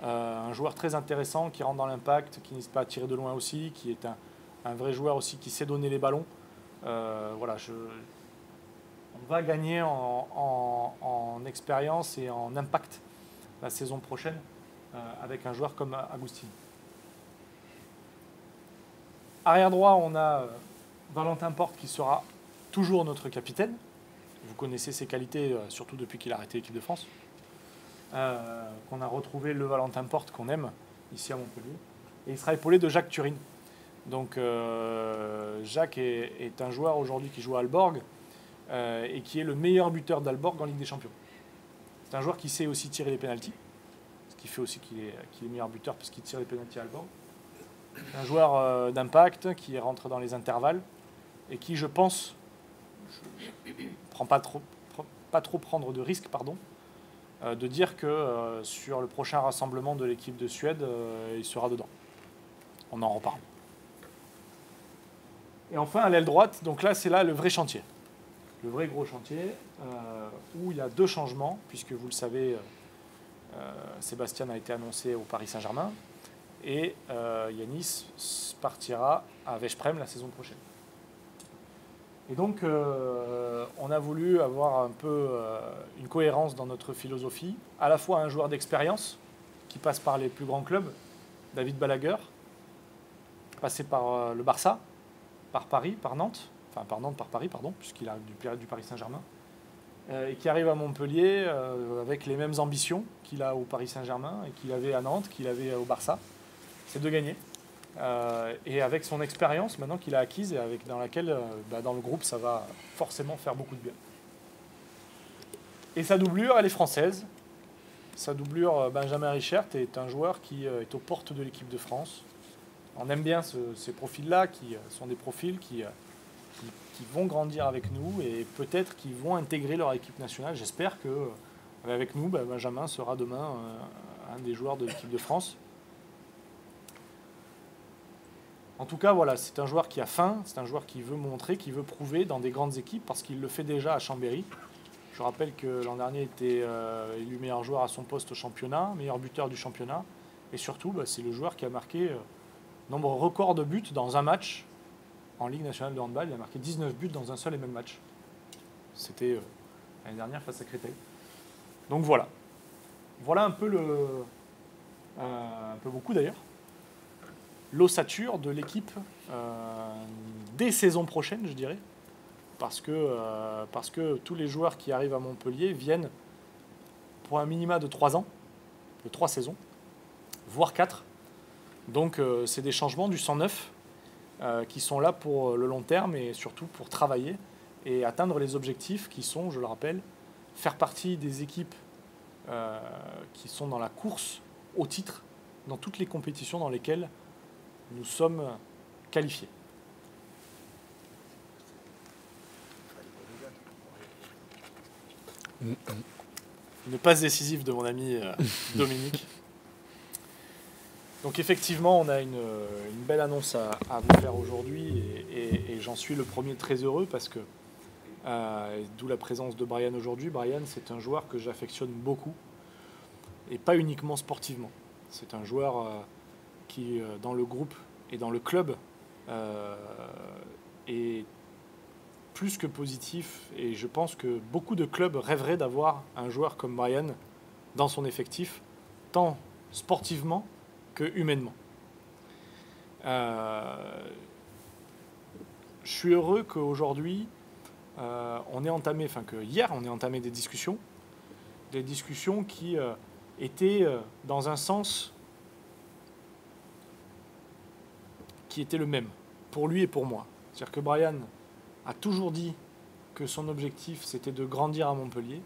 A: Un joueur très intéressant qui rentre dans l'impact, qui n'hésite pas à tirer de loin aussi, qui est un vrai joueur aussi qui sait donner les ballons. Voilà, on va gagner en expérience et en impact la saison prochaine avec un joueur comme Agustin. Arrière droit, on a Valentin Porte qui sera toujours notre capitaine. Vous connaissez ses qualités, surtout depuis qu'il a arrêté l'équipe de France. Qu'on a retrouvé le Valentin Porte qu'on aime ici à Montpellier. Et il sera épaulé de Jacques Turin. Donc Jacques est un joueur aujourd'hui qui joue à Aalborg et qui est le meilleur buteur d'Aalborg en Ligue des Champions. C'est un joueur qui sait aussi tirer les pénaltys, ce qui fait aussi qu'il est meilleur buteur parce qu'il tire les pénaltys à Aalborg. Un joueur d'impact qui rentre dans les intervalles et qui, je pense, pas trop prendre de risques, de dire que sur le prochain rassemblement de l'équipe de Suède, il sera dedans. On en reparle. Et enfin, à l'aile droite, donc là, c'est là le vrai chantier. Le vrai gros chantier, où il y a 2 changements, puisque vous le savez, Sébastien a été annoncé au Paris Saint-Germain, et Yanis partira à Veszprém la saison prochaine. Et donc, on a voulu avoir un peu une cohérence dans notre philosophie, à la fois un joueur d'expérience qui passe par les plus grands clubs, David Balaguer, passé par le Barça, par Paris, par Nantes, enfin par Nantes, par Paris, pardon, puisqu'il a du Paris Saint-Germain, et qui arrive à Montpellier avec les mêmes ambitions qu'il a au Paris Saint-Germain et qu'il avait à Nantes, qu'il avait au Barça, c'est de gagner. Et avec son expérience maintenant qu'il a acquise et dans laquelle, dans le groupe, ça va forcément faire beaucoup de bien. Et sa doublure, elle est française. Sa doublure, Benjamin Richert, est un joueur qui est aux portes de l'équipe de France. On aime bien ces profils-là, qui sont des profils qui vont grandir avec nous et peut-être qui vont intégrer leur équipe nationale. J'espère qu'avec nous, Benjamin sera demain un des joueurs de l'équipe de France. En tout cas, voilà, c'est un joueur qui a faim, c'est un joueur qui veut montrer, qui veut prouver dans des grandes équipes parce qu'il le fait déjà à Chambéry. Je rappelle que l'an dernier, il était élu meilleur joueur à son poste au championnat, meilleur buteur du championnat. Et surtout, c'est le joueur qui a marqué nombre record de buts dans un match en Ligue nationale de handball. Il a marqué 19 buts dans un seul et même match. C'était l'année dernière face à Créteil. Donc voilà. Voilà un peu un peu beaucoup d'ailleurs, l'ossature de l'équipe des saisons prochaines, je dirais. Parce que tous les joueurs qui arrivent à Montpellier viennent pour un minima de 3 ans, de 3 saisons, voire 4. Donc c'est des changements du 109 qui sont là pour le long terme et surtout pour travailler et atteindre les objectifs qui sont, je le rappelle, faire partie des équipes qui sont dans la course au titre dans toutes les compétitions dans lesquelles nous sommes qualifiés. Une passe décisive de mon ami Dominique. Donc effectivement, on a une belle annonce à vous faire aujourd'hui et j'en suis le premier très heureux parce que, d'où la présence de Brian aujourd'hui. Brian, c'est un joueur que j'affectionne beaucoup et pas uniquement sportivement. C'est un joueur qui, dans le groupe et dans le club, est plus que positif et je pense que beaucoup de clubs rêveraient d'avoir un joueur comme Brian dans son effectif, tant sportivement que humainement. Je suis heureux qu'aujourd'hui, hier on ait entamé des discussions qui étaient dans un sens qui était le même, pour lui et pour moi. C'est-à-dire que Brian a toujours dit que son objectif, c'était de grandir à Montpellier.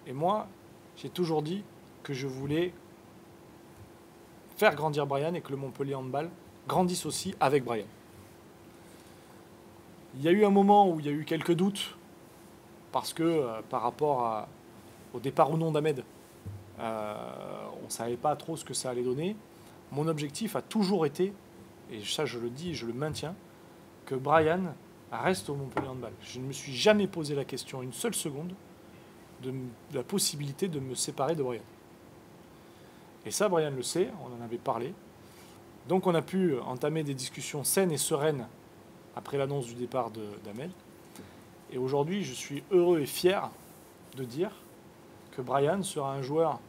A: Et moi, j'ai toujours dit que je voulais faire grandir Brian et que le Montpellier Handball grandisse aussi avec Brian. Il y a eu un moment où il y a eu quelques doutes, parce que par rapport au départ ou non d'Ahmed, on ne savait pas trop ce que ça allait donner. Mon objectif a toujours été, et ça je le dis et je le maintiens, que Brian reste au Montpellier Handball. Je ne me suis jamais posé la question une seule seconde de la possibilité de me séparer de Brian. Et ça, Brian le sait, on en avait parlé. Donc on a pu entamer des discussions saines et sereines après l'annonce du départ d'Ahmed. Et aujourd'hui, je suis heureux et fier de dire que Brian sera un joueur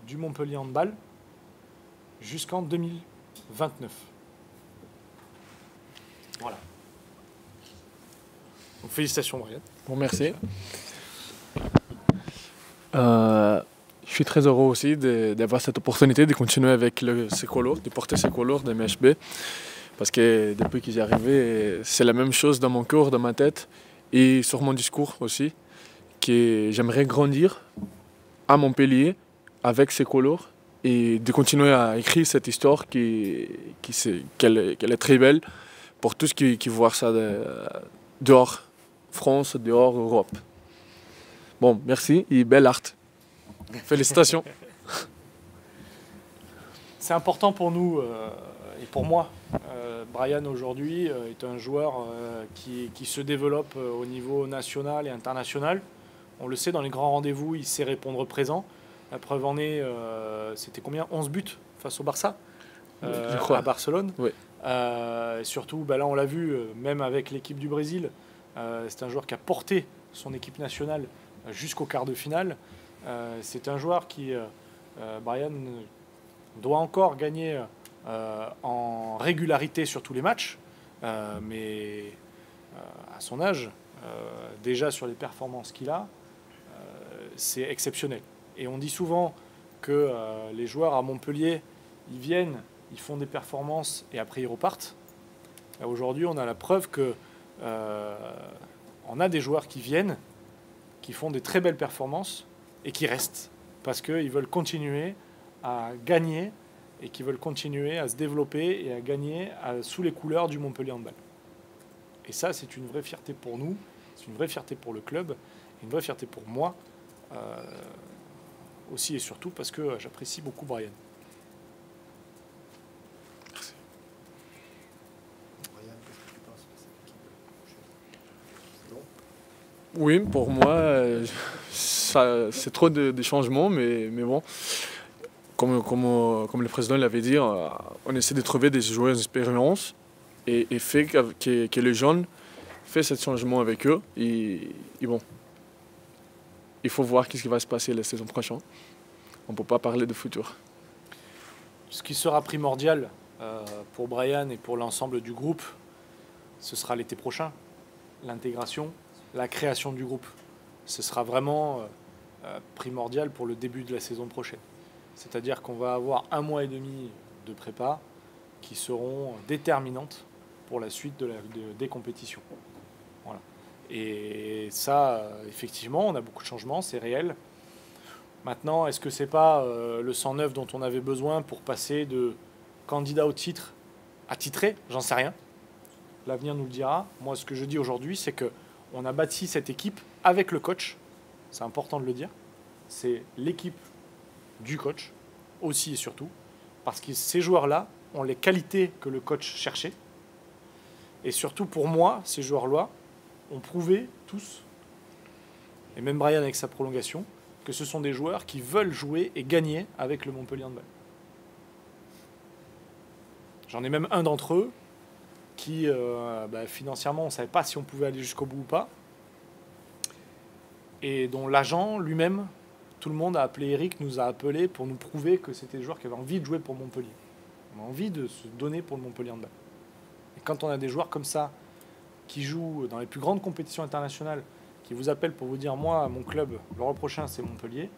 A: du Montpellier Handball jusqu'en 2029. Voilà. Donc, félicitations, Brian.
D: Bon, merci. Je suis très heureux aussi d'avoir cette opportunité de continuer avec ces couleurs, de porter ces couleurs de MHB. Parce que depuis que j'y arrivé, c'est la même chose dans mon cœur, dans ma tête et sur mon discours aussi. Que j'aimerais grandir à Montpellier avec ces couleurs et de continuer à écrire cette histoire qu'elle est très belle pour tous qui voient ça dehors France, dehors Europe. Bon, merci et belle art. Félicitations.
A: C'est important pour nous et pour moi. Brian aujourd'hui est un joueur qui se développe au niveau national et international. On le sait, dans les grands rendez-vous, il sait répondre présent. La preuve en est, c'était combien 11 buts face au Barça
D: je crois.
A: À Barcelone.
D: Oui.
A: Surtout, là on l'a vu, même avec l'équipe du Brésil, c'est un joueur qui a porté son équipe nationale jusqu'au quart de finale. C'est un joueur qui, Brian, doit encore gagner en régularité sur tous les matchs, mais à son âge, déjà sur les performances qu'il a, c'est exceptionnel. Et on dit souvent que les joueurs à Montpellier, ils viennent, ils font des performances et après ils repartent. Aujourd'hui, on a la preuve que on a des joueurs qui viennent, qui font des très belles performances et qui restent parce qu'ils veulent continuer à gagner et qui veulent continuer à se développer et à gagner sous les couleurs du Montpellier Handball. Et ça, c'est une vraie fierté pour nous, c'est une vraie fierté pour le club, une vraie fierté pour moi, aussi et surtout parce que j'apprécie beaucoup Brian.
D: Merci.
B: Brian, qu'est-ce que tu penses de cette équipe prochaine? Non.
D: Oui, pour moi, c'est trop de changements, mais bon, comme le président l'avait dit, on essaie de trouver des joueurs d'expérience et fait que les jeunes fait ce changement avec eux. Et bon, il faut voir ce qui va se passer la saison prochaine. On ne peut pas parler de futur.
A: Ce qui sera primordial pour Brian et pour l'ensemble du groupe, ce sera l'été prochain, l'intégration, la création du groupe. Ce sera vraiment primordial pour le début de la saison prochaine. C'est-à-dire qu'on va avoir 1 mois et demi de prépa qui seront déterminantes pour la suite des compétitions. Voilà. Et ça, effectivement, on a beaucoup de changements, c'est réel. Maintenant, est-ce que c'est pas le 109 dont on avait besoin pour passer de candidat au titre à titré? J'en sais rien. L'avenir nous le dira. Moi, ce que je dis aujourd'hui, c'est qu'on a bâti cette équipe avec le coach. C'est important de le dire. C'est l'équipe du coach, aussi et surtout, parce que ces joueurs-là ont les qualités que le coach cherchait. Et surtout, pour moi, ces joueurs-là ont prouvé tous, et même Brian avec sa prolongation, que ce sont des joueurs qui veulent jouer et gagner avec le Montpellier Handball. J'en ai même un d'entre eux qui, financièrement, on ne savait pas si on pouvait aller jusqu'au bout ou pas, et dont l'agent lui-même, tout le monde a appelé Eric, nous a appelé pour nous prouver que c'était des joueurs qui avaient envie de jouer pour Montpellier. On a envie de se donner pour le Montpellier Handball. Et quand on a des joueurs comme ça, qui jouent dans les plus grandes compétitions internationales, qui vous appellent pour vous dire, moi, mon club, le prochain, c'est Montpellier,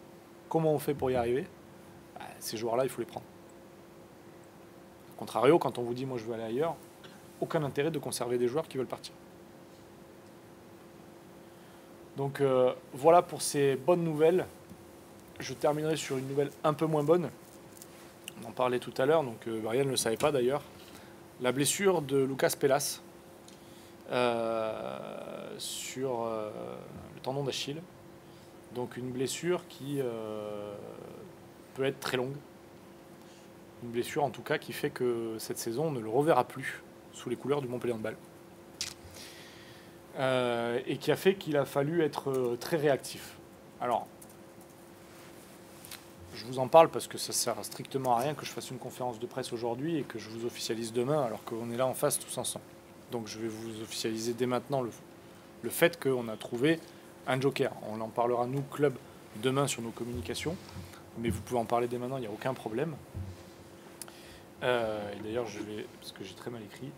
A: comment on fait pour y arriver? Ces joueurs-là, il faut les prendre. A contrario, quand on vous dit, moi, je veux aller ailleurs, aucun intérêt de conserver des joueurs qui veulent partir. Donc voilà pour ces bonnes nouvelles. Je terminerai sur une nouvelle un peu moins bonne. On en parlait tout à l'heure, donc Brian ne le savait pas d'ailleurs. La blessure de Lucas Pelas sur le tendon d'Achille. Donc une blessure qui peut être très longue. Une blessure en tout cas qui fait que cette saison on ne le reverra plus sous les couleurs du Montpellier Handball. Et qui a fait qu'il a fallu être très réactif. Alors, je vous en parle parce que ça sert strictement à rien que je fasse une conférence de presse aujourd'hui et que je vous officialise demain alors qu'on est là en face tous ensemble. Donc je vais vous officialiser dès maintenant le fait qu'on a trouvé un joker. On en parlera nous, club, demain sur nos communications, mais vous pouvez en parler dès maintenant, il n'y a aucun problème. Et d'ailleurs, parce que j'ai très mal écrit.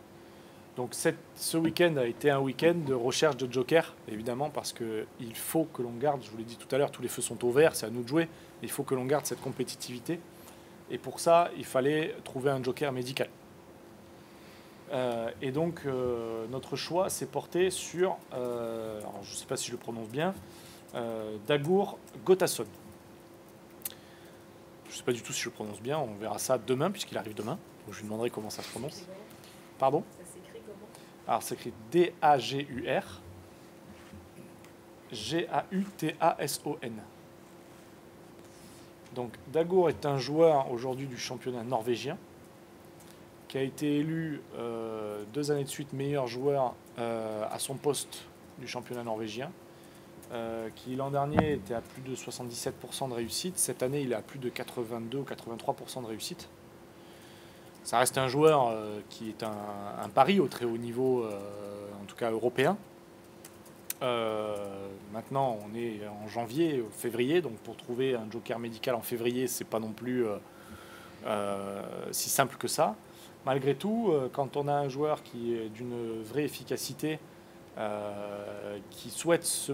A: Donc ce week-end a été un week-end de recherche de joker, évidemment, parce qu'il faut que l'on garde, je vous l'ai dit tout à l'heure, tous les feux sont au vert, c'est à nous de jouer, il faut que l'on garde cette compétitivité. Et pour ça, il fallait trouver un joker médical. Et donc, notre choix s'est porté sur, alors je ne sais pas si je le prononce bien, Dagur Gotason. Je ne sais pas du tout si je le prononce bien, on verra ça demain, puisqu'il arrive demain. Donc je lui demanderai comment ça se prononce. Pardon ? Alors, c'est écrit D-A-G-U-R, G-A-U-T-A-S-O-N. Donc, Dagur est un joueur aujourd'hui du championnat norvégien qui a été élu 2 années de suite meilleur joueur à son poste du championnat norvégien, qui l'an dernier était à plus de 77% de réussite. Cette année, il est à plus de 82 ou 83% de réussite. Ça reste un joueur qui est un pari au très haut niveau, en tout cas européen. Maintenant, on est en janvier, février, donc pour trouver un joker médical en février, c'est pas non plus si simple que ça. Malgré tout, quand on a un joueur qui est d'une vraie efficacité, qui souhaite se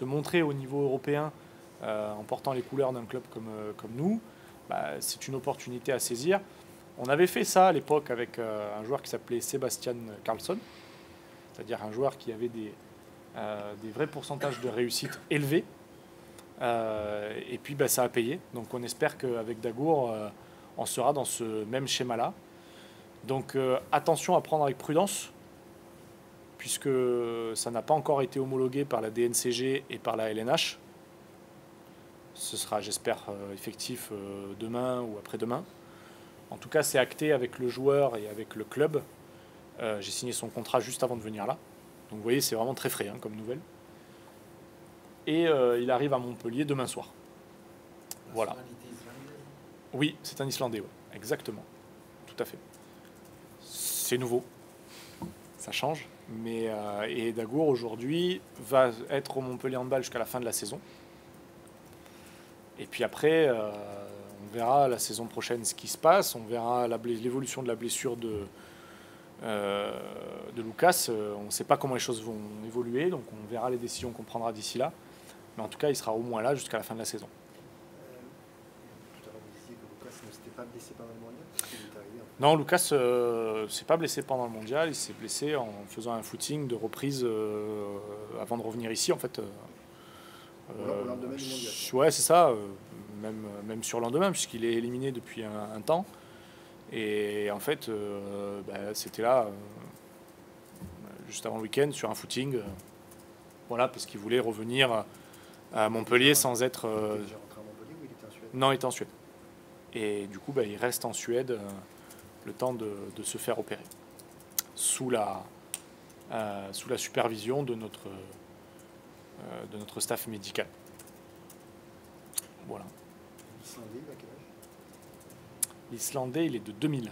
A: montrer au niveau européen en portant les couleurs d'un club comme nous, bah, c'est une opportunité à saisir. On avait fait ça à l'époque avec un joueur qui s'appelait Sebastian Karlsson, c'est-à-dire un joueur qui avait des vrais pourcentages de réussite élevés. Et puis bah, ça a payé. Donc on espère qu'avec Dagour, on sera dans ce même schéma-là. Donc attention à prendre avec prudence, puisque ça n'a pas encore été homologué par la DNCG et par la LNH. Ce sera, j'espère, effectif demain ou après-demain. En tout cas, c'est acté avec le joueur et avec le club. J'ai signé son contrat juste avant de venir là. Donc vous voyez, c'est vraiment très frais comme nouvelle. Et il arrive à Montpellier demain soir. Voilà. Oui, c'est un Islandais, ouais. Exactement. Tout à fait. C'est nouveau. Ça change. Mais, et Dagour, aujourd'hui, va être au Montpellier Handball jusqu'à la fin de la saison. Et puis après, on verra la saison prochaine ce qui se passe. On verra l'évolution de la blessure de Lucas. On ne sait pas comment les choses vont évoluer. Donc on verra les décisions qu'on prendra d'ici là. Mais en tout cas, il sera au moins là jusqu'à la fin de la saison.
B: Tout à l'heure, vous disiez que Lucas ne s'était pas blessé pendant le mondial. Il est arrivé, en fait.
A: Non, Lucas s'est pas blessé pendant le mondial. Il s'est blessé en faisant un footing de reprise avant de revenir ici, en fait.
B: Au lendemain du mondial.
A: Ouais, c'est ça. Même sur le lendemain, puisqu'il est éliminé depuis un temps. Et en fait, bah, c'était là, juste avant le week-end, sur un footing. Voilà, parce qu'il voulait revenir à Montpellier sans être...
B: Il était déjà rentré à Montpellier ou il était en Suède?
A: Non, il était en Suède. Et du coup, bah, il reste en Suède le temps de se faire opérer. Sous la supervision de notre staff médical. Voilà.
B: L'Islandais, il a quel âge?
A: L'Islandais, il est de 2000.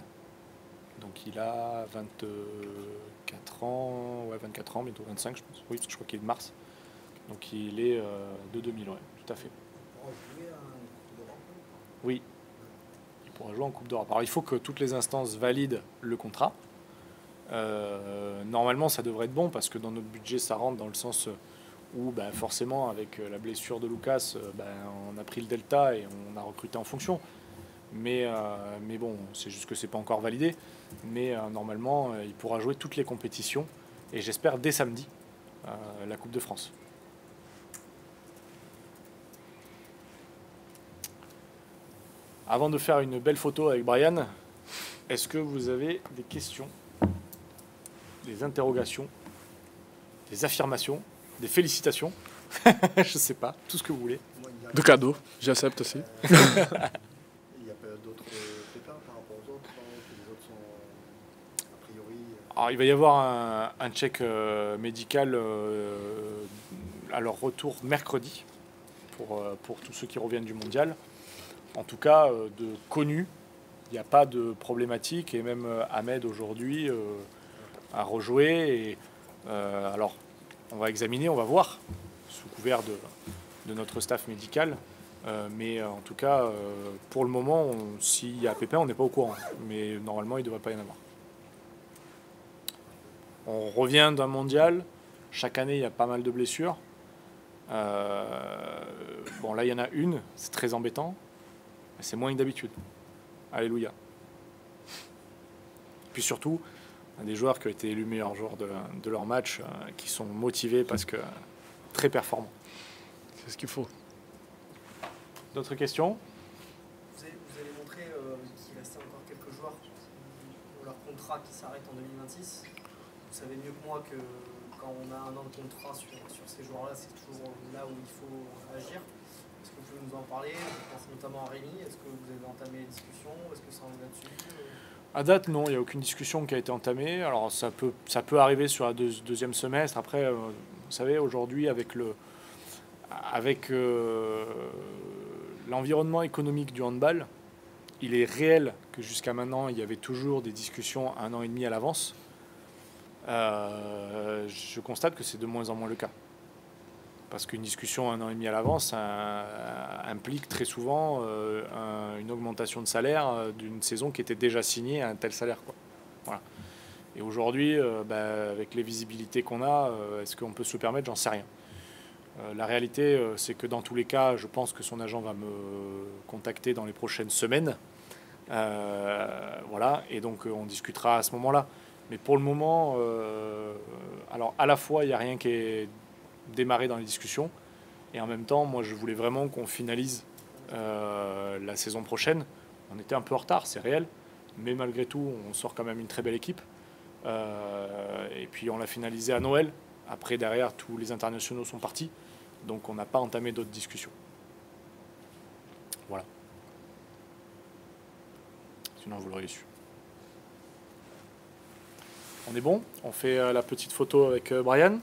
A: Donc il a 24 ans, ouais, 24 ans, bientôt 25, je pense. Oui, parce que je crois qu'il est de mars. Donc il est de 2000, ouais, tout à fait. Oui, il pourra jouer en Coupe d'Europe. Alors il faut que toutes les instances valident le contrat. Normalement, ça devrait être bon parce que dans notre budget, ça rentre dans le sens où bah, forcément, avec la blessure de Lucas, bah, on a pris le delta et on a recruté en fonction. Mais bon, c'est juste que c'est pas encore validé. Mais normalement, il pourra jouer toutes les compétitions. Et j'espère dès samedi, la Coupe de France. Avant de faire une belle photo avec Brian, est-ce que vous avez des questions, des interrogations, des affirmations, des félicitations? Je sais pas, tout ce que vous voulez.
B: Moi, il y a-
D: De cadeaux, j'accepte aussi.
B: Il n'y a pas d'autres pépins par rapport aux autres, non, que les autres sont a priori.
A: Alors, il va y avoir un check médical à leur retour mercredi pour tous ceux qui reviennent du mondial. En tout cas, de connus, il n'y a pas de problématique. Et même Ahmed aujourd'hui a rejoué. Et, alors, on va examiner, on va voir, sous couvert de notre staff médical. Mais en tout cas, pour le moment, s'il y a pépin, on n'est pas au courant. Mais normalement, il ne devrait pas y en avoir. On revient d'un mondial. Chaque année, il y a pas mal de blessures. Bon, là, il y en a une. C'est très embêtant. Mais c'est moins que d'habitude. Alléluia. Puis surtout, des joueurs qui ont été élus meilleurs joueurs de leur match, qui sont motivés parce que très performants.
D: C'est ce qu'il faut.
A: D'autres questions?
E: Vous avez montré qu'il restait encore quelques joueurs pour leur contrat qui s'arrête en 2026. Vous savez mieux que moi que quand on a un an de contrat sur ces joueurs-là, c'est toujours là où il faut agir. Est-ce que vous pouvez nous en parler? Je pense notamment à Rémi. Est-ce que vous avez entamé les discussions? Est-ce que ça en est là-dessus?
A: À date, non, il n'y a aucune discussion qui a été entamée. Alors ça peut arriver sur la deuxième semestre. Après, vous savez, aujourd'hui, avec l'environnement économique du handball, il est réel que jusqu'à maintenant, il y avait toujours des discussions 1 an et demi à l'avance. Je constate que c'est de moins en moins le cas. Parce qu'une discussion 1 an et demi à l'avance implique très souvent une augmentation de salaire d'une saison qui était déjà signée à un tel salaire, quoi. Voilà. Et aujourd'hui, avec les visibilités qu'on a, est-ce qu'on peut se le permettre? J'en sais rien. La réalité, c'est que dans tous les cas, je pense que son agent va me contacter dans les prochaines semaines. Voilà, et donc on discutera à ce moment-là. Mais pour le moment, alors à la fois, il n'y a rien qui est démarré dans les discussions, et en même temps, moi, je voulais vraiment qu'on finalise la saison prochaine. On était un peu en retard, c'est réel, mais malgré tout, on sort quand même une très belle équipe. Et puis on l'a finalisé à Noël. Après, derrière, tous les internationaux sont partis, donc on n'a pas entamé d'autres discussions. Voilà. Sinon, vous l'auriez su. On est bon? On fait la petite photo avec Brian.